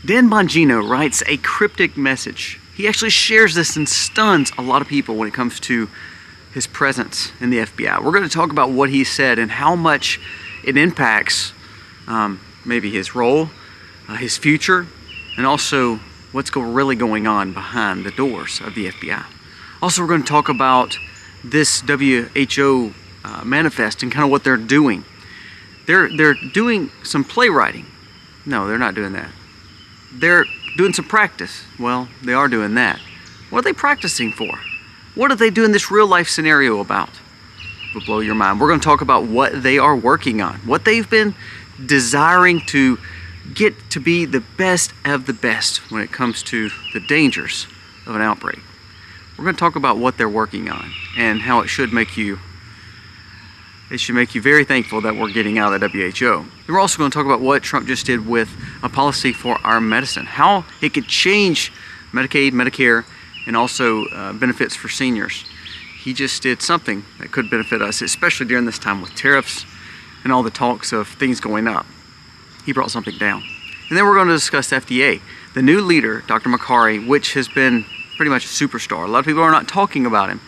Dan Bongino writes a cryptic message. He actually shares this and stuns a lot of people when it comes to his presence in the FBI. We're going to talk about what he said and how much it impacts maybe his role, his future, and also what's really going on behind the doors of the FBI. Also, we're going to talk about this WHO manifest and kind of what they're doing. They're doing some playwriting. No, they're not doing that. They're doing some practice. Well, they are doing that. What are they practicing for? What are they doing this real life scenario about? It will blow your mind. We're going to talk about what they are working on, what they've been desiring to get to be the best of the best when it comes to the dangers of an outbreak. We're going to talk about what they're working on and how it should make you very thankful that we're getting out of the WHO. And we're also going to talk about what Trump just did with a policy for our medicine, how it could change Medicaid, Medicare, and also benefits for seniors. He just did something that could benefit us, especially during this time with tariffs and all the talks of things going up. He brought something down. And then we're going to discuss FDA. The new leader, Dr. Makary, which has been pretty much a superstar. A lot of people are not talking about him,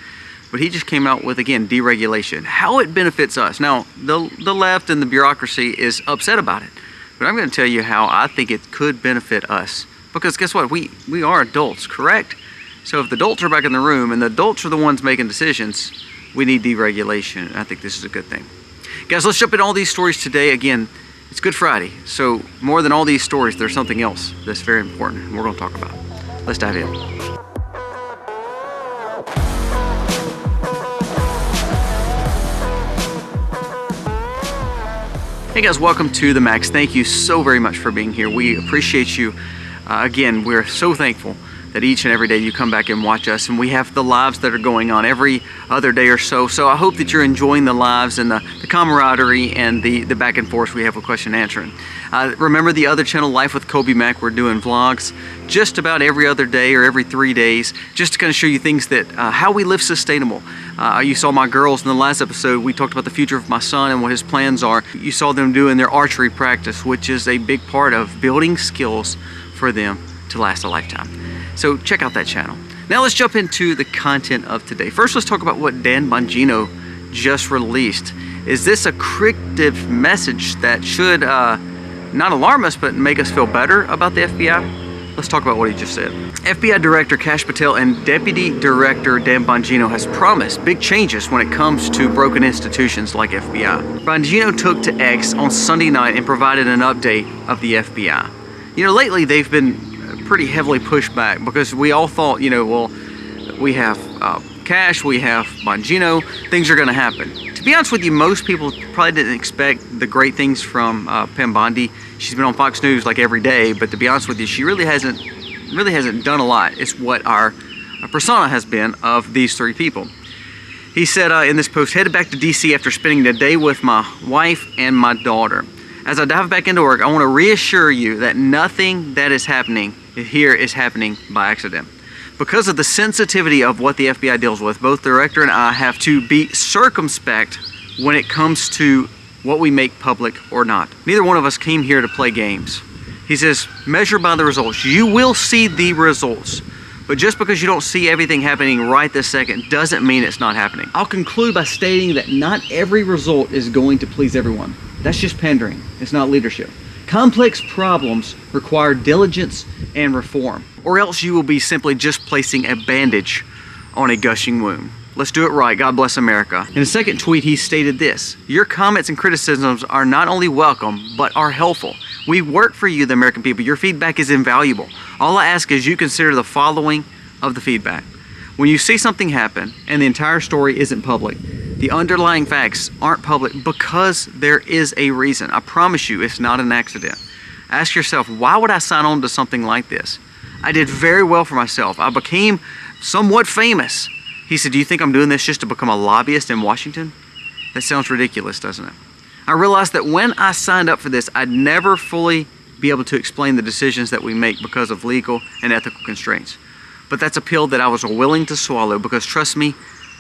but he just came out with, again, deregulation. How it benefits us. Now, the left and the bureaucracy is upset about it, but I'm going to tell you how I think it could benefit us. Because guess what? We are adults, correct? So if the adults are back in the room and the adults are the ones making decisions, we need deregulation. And I think this is a good thing. Guys, let's jump into all these stories today. Again, it's Good Friday, so more than all these stories, there's something else that's very important and we're going to talk about. Let's dive in. Hey guys, welcome to the Max. Thank you so very much for being here. We appreciate you. Again, we're so thankful that each and every day you come back and watch us, and we have the lives that are going on every other day or so. So I hope that you're enjoying the lives and the camaraderie and the back and forth we have with question answering. Remember the other channel, Life with Kobe Mac. We're doing vlogs just about every other day or every 3 days, just to kind of show you things that how we live sustainable. You saw my girls in the last episode. We talked about the future of my son and what his plans are. You saw them doing their archery practice, which is a big part of building skills for them to last a lifetime. So check out that channel. Now let's jump into the content of today. First, let's talk about what Dan Bongino just released. Is this a cryptic message that should not alarm us, but make us feel better about the FBI? Let's talk about what he just said. FBI Director Kash Patel and Deputy Director Dan Bongino has promised big changes when it comes to broken institutions like FBI. Bongino took to X on Sunday night and provided an update of the FBI. You know, lately they've been pretty heavily pushed back because we all thought, you know, well, we have Kash, we have Bongino, things are going to happen. To be honest with you, most people probably didn't expect the great things from Pam Bondi. She's been on Fox News like every day, but to be honest with you, she really hasn't done a lot. It's what our persona has been of these three people. He said in this post, headed back to DC after spending the day with my wife and my daughter. As I dive back into work, I want to reassure you that nothing that is happening here is happening by accident. Because of the sensitivity of what the FBI deals with, both the director and I have to be circumspect when it comes to what we make public or not. Neither one of us came here to play games. He says, measure by the results. You will see the results. But just because you don't see everything happening right this second doesn't mean it's not happening. I'll conclude by stating that not every result is going to please everyone. That's just pandering. It's not leadership. Complex problems require diligence and reform, or else you will be simply just placing a bandage on a gushing wound. Let's do it right. God bless America. In a second tweet, he stated this: your comments and criticisms are not only welcome, but are helpful. We work for you, the American people. Your feedback is invaluable. All I ask is you consider the following of the feedback. When you see something happen and the entire story isn't public, the underlying facts aren't public because there is a reason. I promise you it's not an accident. Ask yourself, why would I sign on to something like this? I did very well for myself. I became somewhat famous. He said, do you think I'm doing this just to become a lobbyist in Washington? That sounds ridiculous, doesn't it? I realized that when I signed up for this, I'd never fully be able to explain the decisions that we make because of legal and ethical constraints. But that's a pill that I was willing to swallow because, trust me,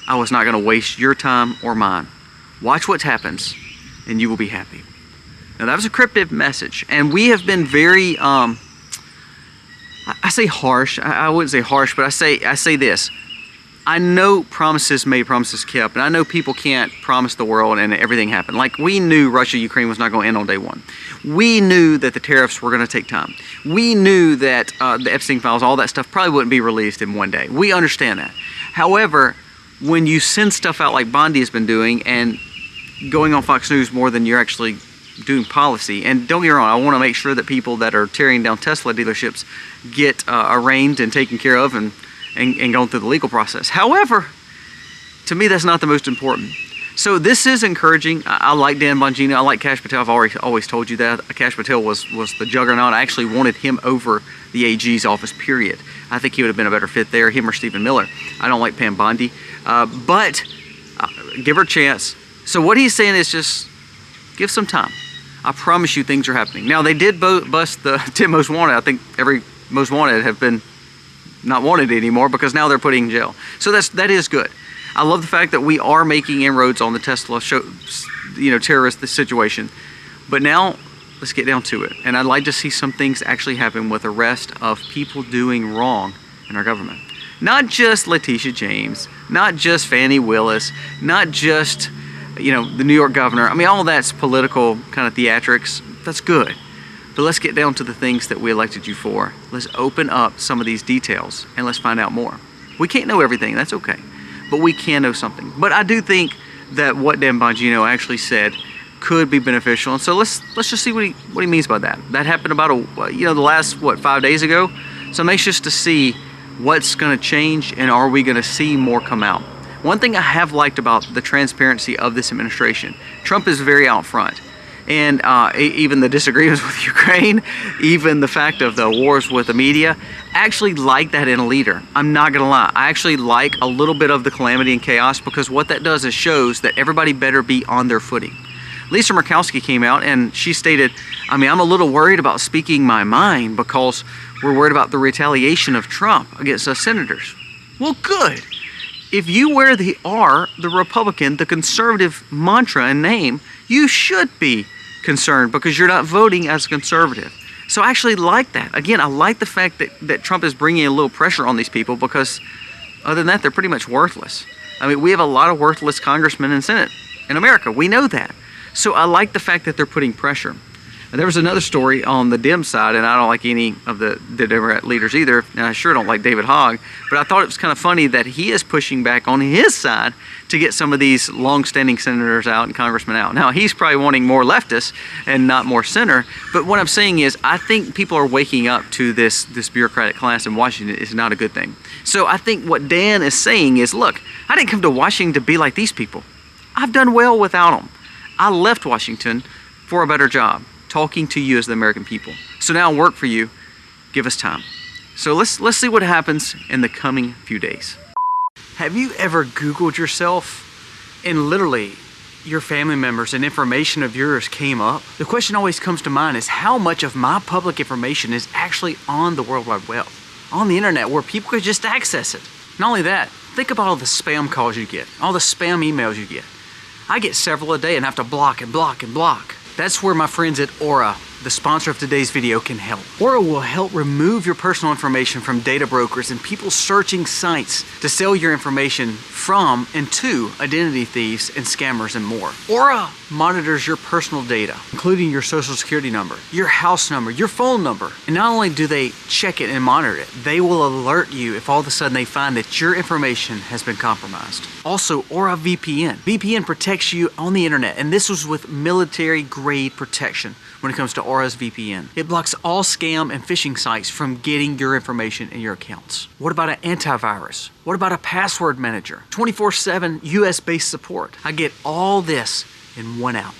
I was not going to waste your time or mine. Watch what happens and you will be happy. Now that was a cryptic message, and we have been very I say harsh. I wouldn't say harsh, but I say this. I know promises made, promises kept, and I know people can't promise the world and everything happened. Like, we knew Russia-Ukraine was not going to end on day one. We knew that the tariffs were going to take time. We knew that the Epstein files, all that stuff probably wouldn't be released in one day. We understand that. However, when you send stuff out like Bondi has been doing and going on Fox News more than you're actually doing policy, and don't get me wrong, I want to make sure that people that are tearing down Tesla dealerships get arraigned and taken care of and going through the legal process. However, to me, that's not the most important. So this is encouraging. I like Dan Bongino. I like Kash Patel. I've always told you that. Kash Patel was the juggernaut. I actually wanted him over the AG's office, period. I think he would have been a better fit there, him or Stephen Miller. I don't like Pam Bondi, but give her a chance. So what he's saying is just give some time. I promise you things are happening. Now, they did bust the 10 most wanted. I think every most wanted have been not wanted anymore because now they're putting in jail. So that is good. I love the fact that we are making inroads on the Tesla terrorist situation. But now let's get down to it. And I'd like to see some things actually happen with arrest of people doing wrong in our government. Not just Letitia James, not just Fannie Willis, not just the New York governor. I mean, all that's political kind of theatrics. That's good. But let's get down to the things that we elected you for. Let's open up some of these details and let's find out more. We can't know everything, that's okay. But we can know something. But I do think that what Dan Bongino actually said could be beneficial. And so let's just see what he means by that. That happened about the last 5 days ago. So I'm anxious to see what's going to change and are we going to see more come out. One thing I have liked about the transparency of this administration, Trump is very out front. And even the disagreements with Ukraine, even the fact of the wars with the media, I actually like that in a leader. I'm not gonna lie. I actually like a little bit of the calamity and chaos because what that does is shows that everybody better be on their footing. Lisa Murkowski came out and she stated, I'm a little worried about speaking my mind because we're worried about the retaliation of Trump against us senators. Well, good. If you wear the R, the Republican, the conservative mantra and name, you should be concerned because you're not voting as a conservative. So I actually like that. Again, I like the fact that Trump is bringing a little pressure on these people because other than that, they're pretty much worthless. I mean, we have a lot of worthless congressmen and Senate in America. We know that. So I like the fact that they're putting pressure. And there was another story on the Dem side, and I don't like any of the Democrat leaders either, and I sure don't like David Hogg, but I thought it was kind of funny that he is pushing back on his side to get some of these long-standing senators out and congressmen out. Now, he's probably wanting more leftists and not more center, but what I'm saying is I think people are waking up to this bureaucratic class in Washington is not a good thing. So I think what Dan is saying is, look, I didn't come to Washington to be like these people. I've done well without them. I left Washington for a better job, talking to you as the American people. So now I'll work for you. Give us time. So let's see what happens in the coming few days. Have you ever Googled yourself and literally your family members and information of yours came up? The question always comes to mind is how much of my public information is actually on the World Wide Web, on the internet where people could just access it. Not only that, think about all the spam calls you get, all the spam emails you get. I get several a day and have to block and block and block. That's where my friends at Aura, the sponsor of today's video, can help. Aura will help remove your personal information from data brokers and people searching sites to sell your information from and to identity thieves and scammers and more. Aura monitors your personal data, including your social security number, your house number, your phone number. And not only do they check it and monitor it, they will alert you if all of a sudden they find that your information has been compromised. Also, Aura VPN. VPN protects you on the internet, and this was with military-grade protection when it comes to Aura's VPN. It blocks all scam and phishing sites from getting your information in your accounts. What about an antivirus? What about a password manager? 24/7 US-based support. I get all this in one app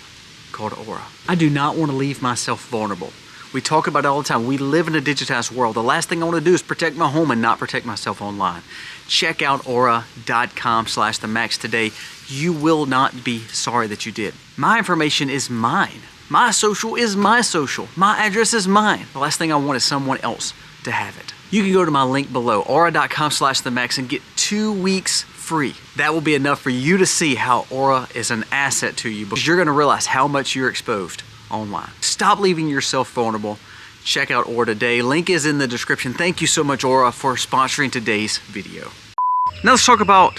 called Aura. I do not want to leave myself vulnerable. We talk about it all the time. We live in a digitized world. The last thing I want to do is protect my home and not protect myself online. Check out aura.com/themacs today. You will not be sorry that you did. My information is mine. My social is my social. My address is mine. The last thing I want is someone else to have it. You can go to my link below, aura.com/themacs, and get 2 weeks free. That will be enough for you to see how Aura is an asset to you because you're going to realize how much you're exposed online. Stop leaving yourself vulnerable. check out Aura today. Link is in the description. Thank you so much, Aura, for sponsoring today's video. Now let's talk about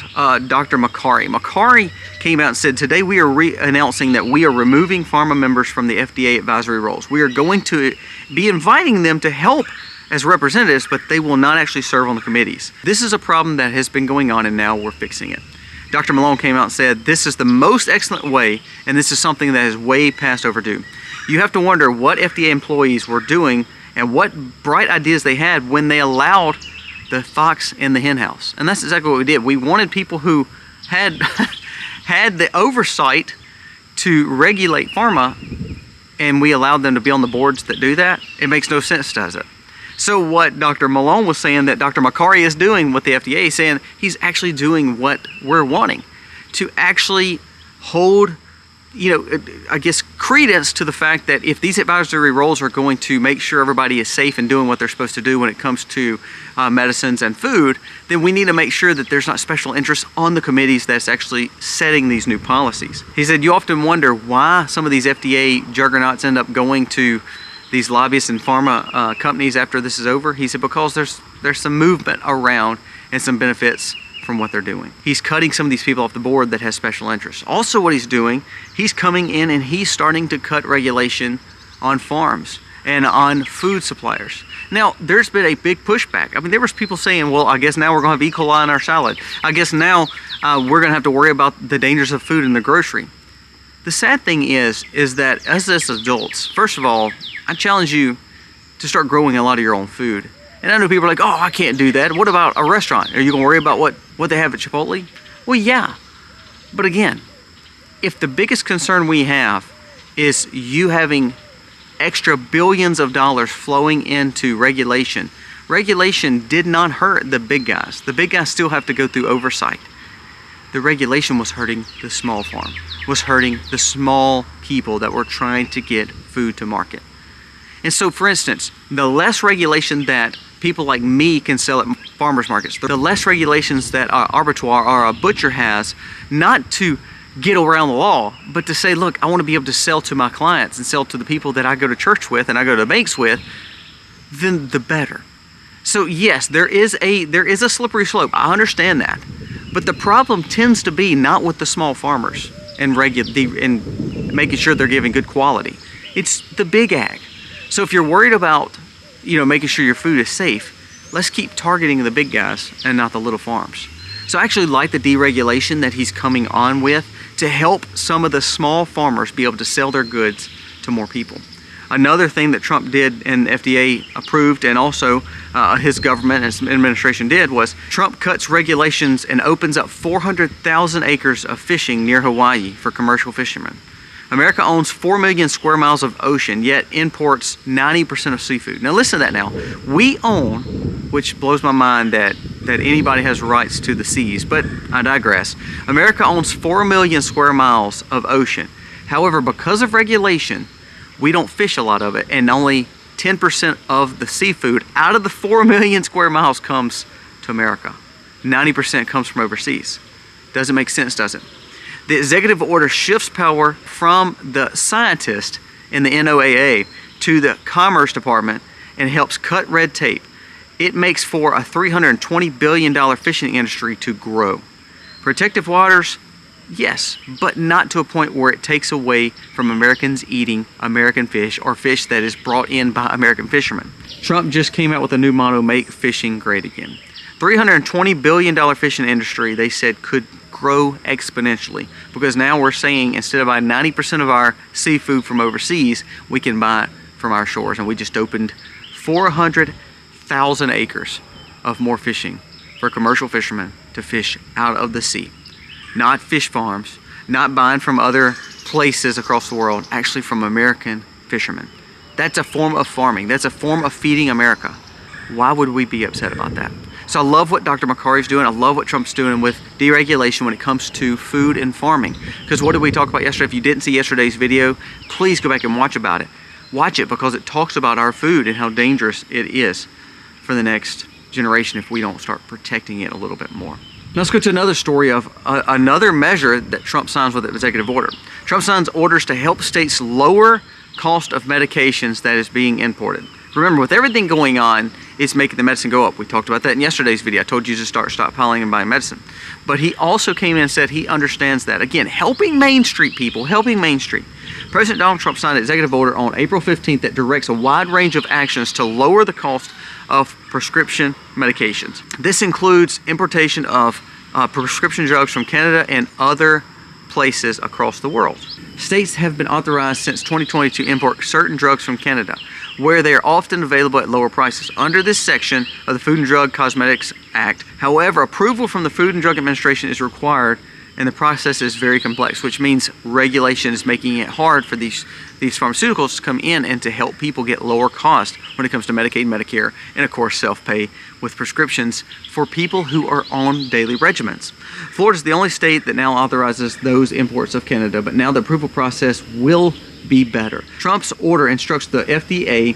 Dr. Makary. Makary came out and said, today we are announcing that we are removing pharma members from the FDA advisory roles. We are going to be inviting them to help as representatives, but they will not actually serve on the committees. This is a problem that has been going on, and now we're fixing it. Dr. Malone came out and said, this is the most excellent way, and this is something that is way past overdue. You have to wonder what FDA employees were doing and what bright ideas they had when they allowed the fox in the hen house. And that's exactly what we did. We wanted people who had had the oversight to regulate pharma, and we allowed them to be on the boards that do that. It makes no sense, does it? So what Dr. Malone was saying that Dr. Makary is doing with the FDA, saying he's actually doing what we're wanting, to actually hold, I guess, credence to the fact that if these advisory roles are going to make sure everybody is safe and doing what they're supposed to do when it comes to medicines and food, then we need to make sure that there's not special interests on the committees that's actually setting these new policies. He said, you often wonder why some of these FDA juggernauts end up going to these lobbyists and pharma companies after this is over. He said, because there's some movement around and some benefits from what they're doing. He's cutting some of these people off the board that has special interests. Also what he's doing, he's coming in and he's starting to cut regulation on farms and on food suppliers. Now, there's been a big pushback. I mean, there was people saying, well, I guess now we're going to have E. coli in our salad. I guess now we're going to have to worry about the dangers of food in the grocery. The sad thing is that as adults, first of all, I challenge you to start growing a lot of your own food. And I know people are like, oh, I can't do that. What about a restaurant? Are you going to worry about what they have at Chipotle? Well, yeah. But again, if the biggest concern we have is you having extra billions of dollars flowing into regulation, regulation did not hurt the big guys. The big guys still have to go through oversight. The regulation was hurting the small farm, was hurting the small people that were trying to get food to market. And so, for instance, the less regulation that people like me can sell at farmers markets, the less regulations that an abattoir or a butcher has, not to get around the law, but to say, look, I want to be able to sell to my clients and sell to the people that I go to church with and I go to banks with, then the better. So yes, there is a slippery slope. I understand that. But the problem tends to be not with the small farmers and making sure they're giving good quality. It's the big ag. So if you're worried about, making sure your food is safe, let's keep targeting the big guys and not the little farms. So I actually like the deregulation that he's coming on with to help some of the small farmers be able to sell their goods to more people. Another thing that Trump did and FDA approved, and also his government and his administration did, was Trump cuts regulations and opens up 400,000 acres of fishing near Hawaii for commercial fishermen. America owns 4 million square miles of ocean, yet imports 90% of seafood. Now listen to that now. We own, which blows my mind that anybody has rights to the seas, but I digress. America owns 4 million square miles of ocean. However, because of regulation, we don't fish a lot of it, and only 10% of the seafood out of the 4 million square miles comes to America. 90% comes from overseas. Doesn't make sense, does it? The executive order shifts power from the scientist in the NOAA to the Commerce Department and helps cut red tape. It makes for a $320 billion fishing industry to grow. Protective waters, yes, but not to a point where it takes away from Americans eating American fish or fish that is brought in by American fishermen. Trump just came out with a new motto, make fishing great again. $320 billion fishing industry, they said, could grow exponentially, because now we're saying instead of buying 90% of our seafood from overseas, we can buy it from our shores. And we just opened 400,000 acres of more fishing for commercial fishermen to fish out of the sea. Not fish farms, not buying from other places across the world, actually from American fishermen. That's a form of farming. That's a form of feeding America. Why would we be upset about that? So I love what Dr. Makary is doing. I love what Trump's doing with deregulation when it comes to food and farming. Because what did we talk about yesterday? If you didn't see yesterday's video, please go back and watch about it. Watch it, because it talks about our food and how dangerous it is for the next generation if we don't start protecting it a little bit more. Now let's go to another story of another measure that Trump signs with the executive order. Trump signs orders to help states lower cost of medications that is being imported. Remember, with everything going on, it's making the medicine go up. We talked about that in yesterday's video. I told you to start stockpiling and buying medicine. But he also came in and said he understands that. Again, helping Main Street people, helping Main Street. President Donald Trump signed an executive order on April 15th that directs a wide range of actions to lower the cost of prescription medications. This includes importation of prescription drugs from Canada and other places across the world. States have been authorized since 2020 to import certain drugs from Canada, where they are often available at lower prices. Under this section of the Food and Drug Cosmetics Act, however, approval from the Food and Drug Administration is required, and the process is very complex, which means regulation is making it hard for these pharmaceuticals to come in and to help people get lower cost when it comes to Medicaid, Medicare, and of course self-pay with prescriptions for people who are on daily regimens. Florida is the only state that now authorizes those imports of Canada, but now the approval process will be better. Trump's order instructs the FDA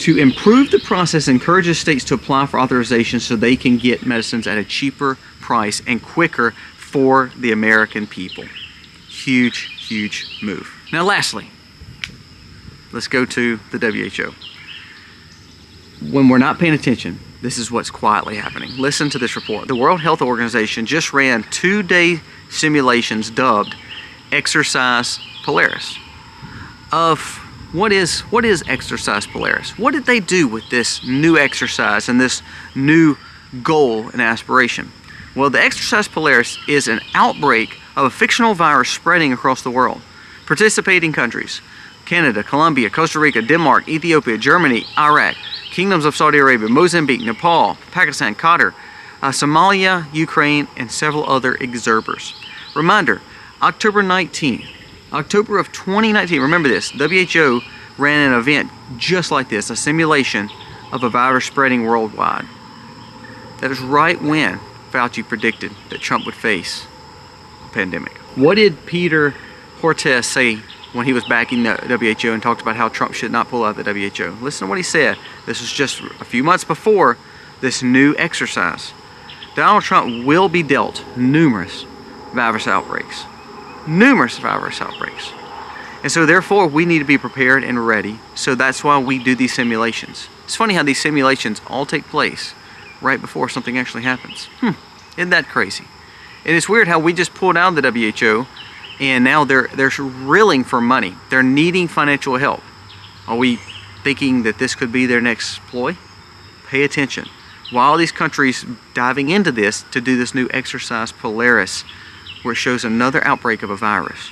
to improve the process and encourages states to apply for authorization so they can get medicines at a cheaper price and quicker for the American people. Huge, huge move. Now lastly, let's go to the WHO. When we're not paying attention, this is what's quietly happening. Listen to this report. The World Health Organization just ran 2-day simulations dubbed Exercise Polaris of what is Exercise Polaris? What did they do with this new exercise and this new goal and aspiration? Well, the Exercise Polaris is an outbreak of a fictional virus spreading across the world. Participating countries: Canada, Colombia, Costa Rica, Denmark, Ethiopia, Germany, Iraq, Kingdoms of Saudi Arabia, Mozambique, Nepal, Pakistan, Qatar, Somalia, Ukraine, and several other observers. Reminder, October of 2019, remember this, WHO ran an event just like this, a simulation of a virus spreading worldwide. That is right when Fauci predicted that Trump would face a pandemic. What did Peter Hotez say when he was backing the WHO and talked about how Trump should not pull out the WHO? Listen to what he said. This was just a few months before this new exercise. Donald Trump will be dealt numerous virus outbreaks. Numerous virus outbreaks. And so therefore we need to be prepared and ready. So that's why we do these simulations. It's funny how these simulations all take place right before something actually happens. Isn't that crazy? And it's weird how we just pulled out of the WHO and now they're reeling for money. They're needing financial help. Are we thinking that this could be their next ploy? Pay attention. While these countries diving into this to do this new Exercise Polaris, where it shows another outbreak of a virus.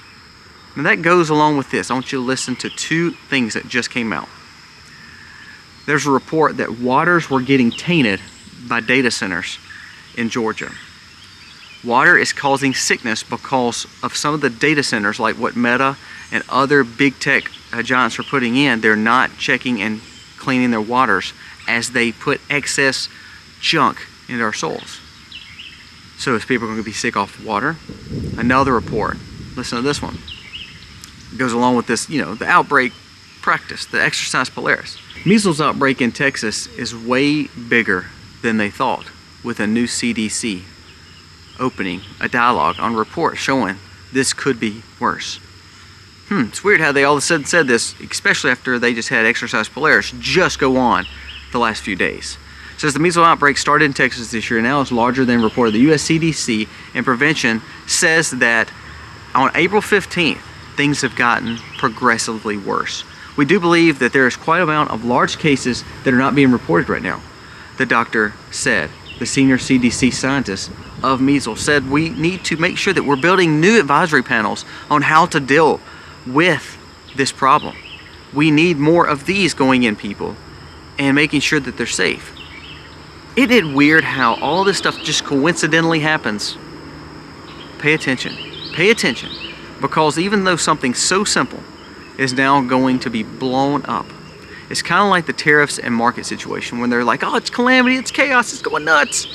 Now that goes along with this. I want you to listen to two things that just came out. There's a report that waters were getting tainted by data centers in Georgia. Water is causing sickness because of some of the data centers, like what Meta and other big tech giants are putting in. They're not checking and cleaning their waters as they put excess junk into our soils. So is people going to be sick off water? Another report. Listen to this one. It goes along with this, the outbreak practice, the Exercise Polaris. Measles outbreak in Texas is way bigger than they thought, with a new CDC opening a dialogue on reports showing this could be worse. It's weird how they all of a sudden said this, especially after they just had Exercise Polaris just go on the last few days. It says the measles outbreak started in Texas this year and now is larger than reported. The U.S. CDC and Prevention says that on April 15th, things have gotten progressively worse. We do believe that there is quite an amount of large cases that are not being reported right now. The doctor said, the senior CDC scientist of measles said, we need to make sure that we're building new advisory panels on how to deal with this problem. We need more of these going in, people, and making sure that they're safe. Isn't it weird how all this stuff just coincidentally happens? Pay attention. Pay attention. Because even though something so simple is now going to be blown up, it's kind of like the tariffs and market situation when they're like, oh, it's calamity, it's chaos, it's going nuts.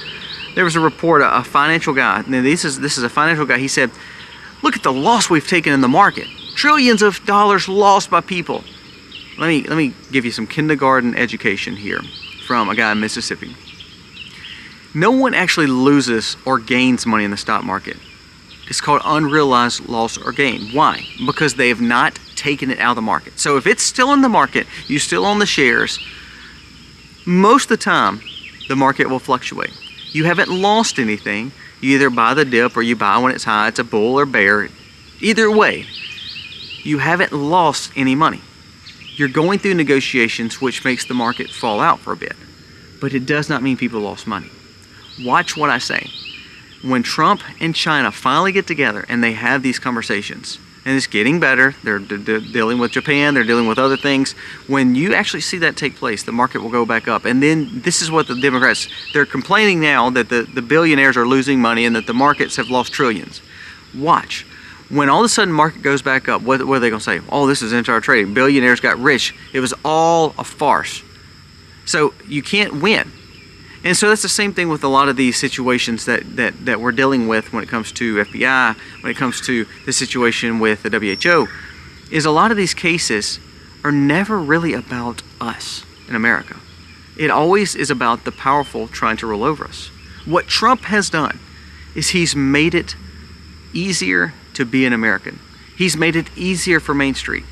There was a report, a financial guy, and this is a financial guy, he said, look at the loss we've taken in the market. Trillions of dollars lost by people. Let me give you some kindergarten education here from a guy in Mississippi. No one actually loses or gains money in the stock market. It's called unrealized loss or gain. Why? Because they have not taken it out of the market. So if it's still in the market, you still own the shares, most of the time, the market will fluctuate. You haven't lost anything. You either buy the dip or you buy when it's high. It's a bull or bear. Either way, you haven't lost any money. You're going through negotiations, which makes the market fall out for a bit. But it does not mean people lost money. Watch what I say. When Trump and China finally get together and they have these conversations, and it's getting better, they're dealing with Japan, they're dealing with other things. When you actually see that take place, the market will go back up. And then this is what the Democrats, they're complaining now that the billionaires are losing money and that the markets have lost trillions. Watch. When all of a sudden market goes back up, what are they going to say? Oh, this is insider trading. Billionaires got rich. It was all a farce. So you can't win. And so that's the same thing with a lot of these situations that we're dealing with when it comes to FBI, when it comes to the situation with the WHO, is a lot of these cases are never really about us in America. It always is about the powerful trying to rule over us. What Trump has done is he's made it easier to be an American. He's made it easier for Main Street.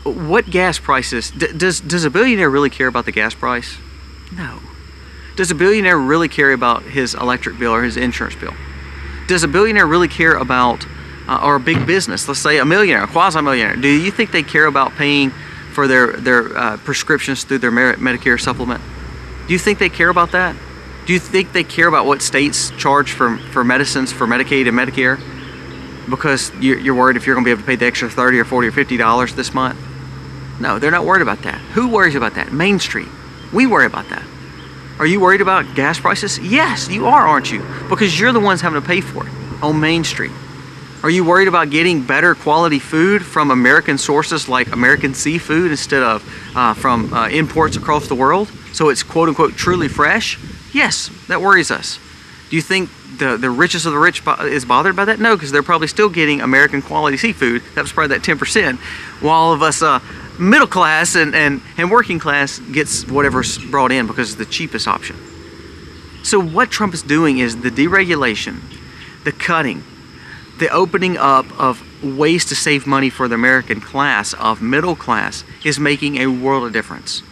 What gas prices, does a billionaire really care about the gas price? No. Does a billionaire really care about his electric bill or his insurance bill? Does a billionaire really care about, or a big business, let's say a millionaire, a quasi-millionaire, do you think they care about paying for their prescriptions through their Medicare supplement? Do you think they care about that? Do you think they care about what states charge for medicines for Medicaid and Medicare? Because you're worried if you're going to be able to pay the extra $30 or $40 or $50 this month? No, they're not worried about that. Who worries about that? Main Street. We worry about that. Are you worried about gas prices? Yes, you are, aren't you? Because you're the ones having to pay for it on Main Street. Are you worried about getting better quality food from American sources like American seafood instead of from imports across the world? So it's quote unquote truly fresh? Yes, that worries us. Do you think the richest of the rich is bothered by that? No, because they're probably still getting American quality seafood. That was probably that 10%. While all of us middle class and working class gets whatever's brought in because it's the cheapest option. So what Trump is doing is the deregulation, the cutting, the opening up of ways to save money for the American class, of middle class, is making a world of difference.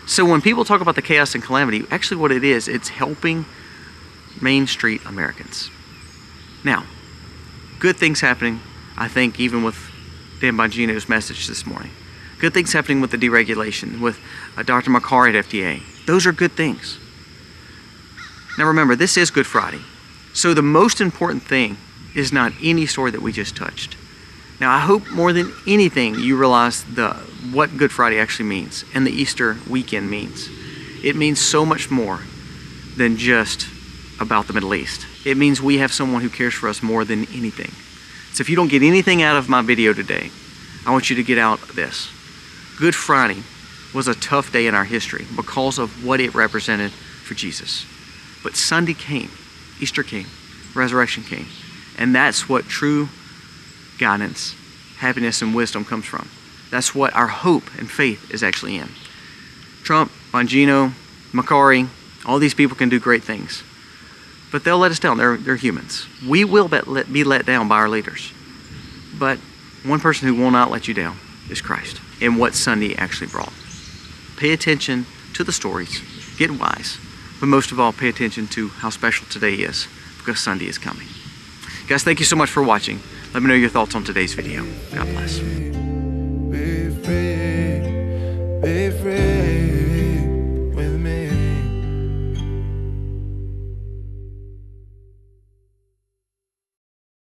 So when people talk about the chaos and calamity, actually what it is, it's helping Main Street Americans. Now, good things happening, I think, even with Dan Bongino's message this morning. Good things happening with the deregulation, with Dr. Makari at FDA. Those are good things. Now remember, this is Good Friday. So the most important thing is not any story that we just touched. Now I hope more than anything you realize what Good Friday actually means and the Easter weekend means. It means so much more than just about the Middle East. It means we have someone who cares for us more than anything. So if you don't get anything out of my video today, I want you to get out this. Good Friday was a tough day in our history because of what it represented for Jesus. But Sunday came, Easter came, resurrection came. And that's what true guidance, happiness, and wisdom comes from. That's what our hope and faith is actually in. Trump, Bongino, Makari, all these people can do great things. But they'll let us down. They're humans. We will be let down by our leaders. But one person who will not let you down is Christ and what Sunday actually brought. Pay attention to the stories. Get wise. But most of all, pay attention to how special today is because Sunday is coming. Guys, thank you so much for watching. Let me know your thoughts on today's video. God bless. Be free, be free.